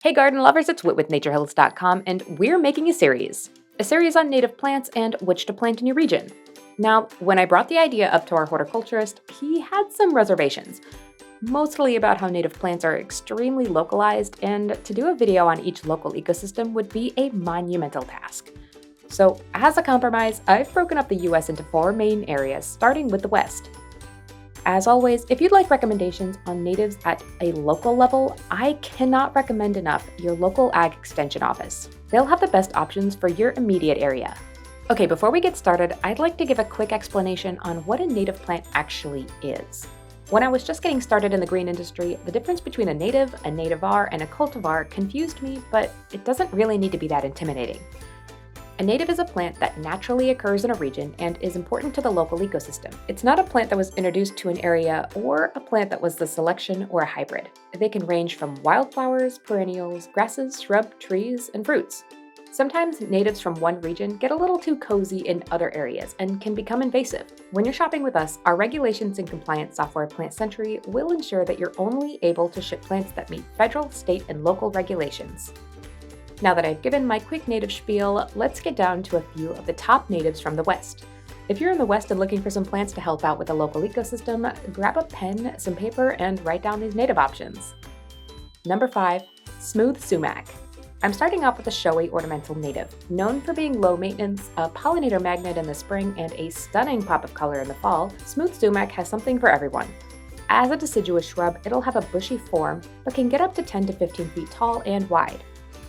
Hey garden lovers, it's Whit with naturehills.com, and we're making a series on native plants and which to plant in your region. Now, when I brought the idea up to our horticulturist, he had some reservations, mostly about how native plants are extremely localized, and to do a video on each local ecosystem would be a monumental task. So, as a compromise, I've broken up the US into 4 main areas, starting with the West. As always, if you'd like recommendations on natives at a local level, I cannot recommend enough your local ag extension office. They'll have the best options for your immediate area. Okay, before we get started, I'd like to give a quick explanation on what a native plant actually is. When I was just getting started in the green industry, the difference between a native, a nativar, and a cultivar confused me, but it doesn't really need to be that intimidating. A native is a plant that naturally occurs in a region and is important to the local ecosystem. It's not a plant that was introduced to an area or a plant that was the selection or a hybrid. They can range from wildflowers, perennials, grasses, shrubs, trees, and fruits. Sometimes natives from one region get a little too cozy in other areas and can become invasive. When you're shopping with us, our regulations and compliance software Plant Century will ensure that you're only able to ship plants that meet federal, state, and local regulations. Now that I've given my quick native spiel, let's get down to a few of the top natives from the West. If you're in the West and looking for some plants to help out with the local ecosystem, grab a pen, some paper, and write down these native options. Number 5, smooth sumac. I'm starting off with a showy ornamental native. Known for being low maintenance, a pollinator magnet in the spring, and a stunning pop of color in the fall, smooth sumac has something for everyone. As a deciduous shrub, it'll have a bushy form, but can get up to 10 to 15 feet tall and wide.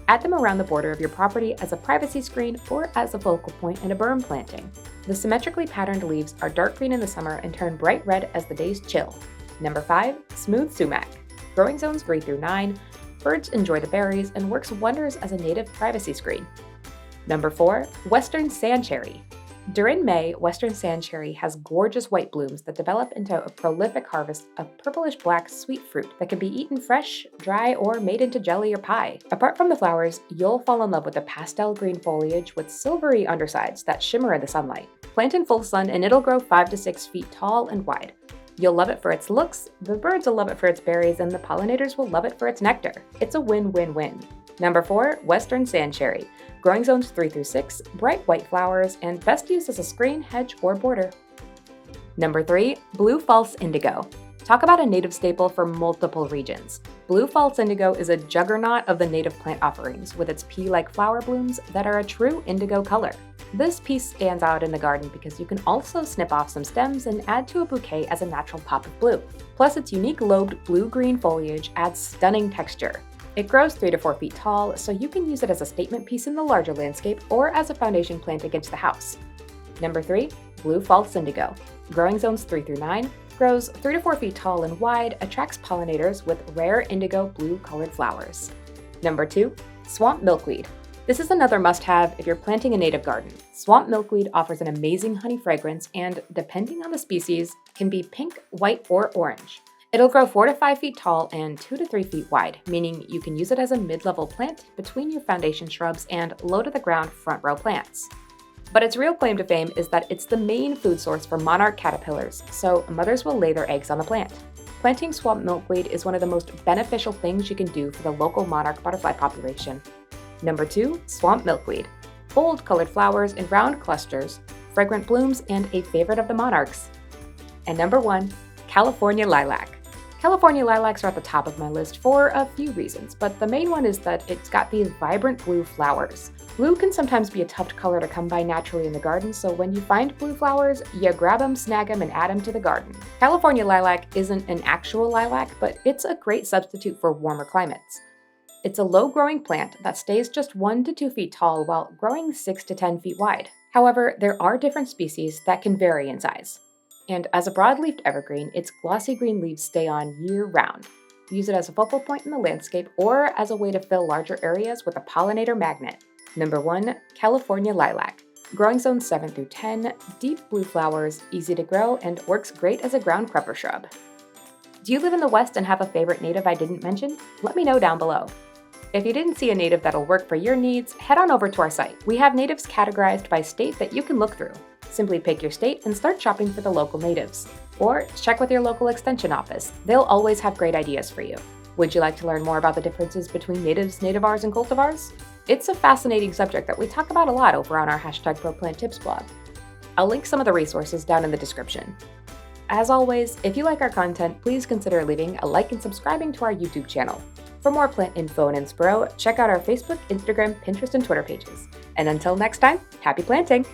Add them around the border of your property as a privacy screen or as a focal point in a berm planting. The symmetrically patterned leaves are dark green in the summer and turn bright red as the days chill. Number 5, smooth sumac. Growing zones 3 through 9. Birds enjoy the berries and works wonders as a native privacy screen. Number 4, western sand cherry. During May, western sand cherry has gorgeous white blooms that develop into a prolific harvest of purplish-black sweet fruit that can be eaten fresh, dry, or made into jelly or pie. Apart from the flowers, you'll fall in love with the pastel green foliage with silvery undersides that shimmer in the sunlight. Plant in full sun and it'll grow 5 to 6 feet tall and wide. You'll love it for its looks, the birds will love it for its berries, and the pollinators will love it for its nectar. It's a win-win-win. Number 4, western sand cherry. Growing zones 3 through 6, bright white flowers, and best used as a screen, hedge, or border. Number 3, blue false indigo. Talk about a native staple for multiple regions. Blue false indigo is a juggernaut of the native plant offerings, with its pea-like flower blooms that are a true indigo color. This piece stands out in the garden because you can also snip off some stems and add to a bouquet as a natural pop of blue. Plus, its unique lobed blue-green foliage adds stunning texture. It grows 3 to 4 feet tall, so you can use it as a statement piece in the larger landscape or as a foundation plant against the house. Number 3, blue false indigo. Growing zones 3 through 9, grows 3 to 4 feet tall and wide, attracts pollinators with rare indigo blue-colored flowers. Number 2, swamp milkweed. This is another must-have if you're planting a native garden. Swamp milkweed offers an amazing honey fragrance and, depending on the species, can be pink, white, or orange. It'll grow 4 to 5 feet tall and 2 to 3 feet wide, meaning you can use it as a mid-level plant between your foundation shrubs and low-to-the-ground front-row plants. But its real claim to fame is that it's the main food source for monarch caterpillars, so mothers will lay their eggs on the plant. Planting swamp milkweed is one of the most beneficial things you can do for the local monarch butterfly population. Number 2, swamp milkweed. Bold colored flowers in round clusters, fragrant blooms, and a favorite of the monarchs. And number 1, California lilac. California lilacs are at the top of my list for a few reasons, but the main one is that it's got these vibrant blue flowers. Blue can sometimes be a tough color to come by naturally in the garden, so when you find blue flowers, you grab them, snag them, and add them to the garden. California lilac isn't an actual lilac, but it's a great substitute for warmer climates. It's a low-growing plant that stays just 1 to 2 feet tall while growing 6 to 10 feet wide. However, there are different species that can vary in size. And as a broad-leafed evergreen, its glossy green leaves stay on year-round. Use it as a focal point in the landscape or as a way to fill larger areas with a pollinator magnet. Number 1, California lilac. Growing zones 7 through 10, deep blue flowers, easy to grow, and works great as a ground crupper shrub. Do you live in the West and have a favorite native I didn't mention? Let me know down below. If you didn't see a native that'll work for your needs, head on over to our site. We have natives categorized by state that you can look through. Simply pick your state and start shopping for the local natives. Or check with your local extension office. They'll always have great ideas for you. Would you like to learn more about the differences between natives, nativars, and cultivars? It's a fascinating subject that we talk about a lot over on our #ProPlantTips blog. I'll link some of the resources down in the description. As always, if you like our content, please consider leaving a like and subscribing to our YouTube channel. For more plant info and inspo, check out our Facebook, Instagram, Pinterest, and Twitter pages. And until next time, happy planting!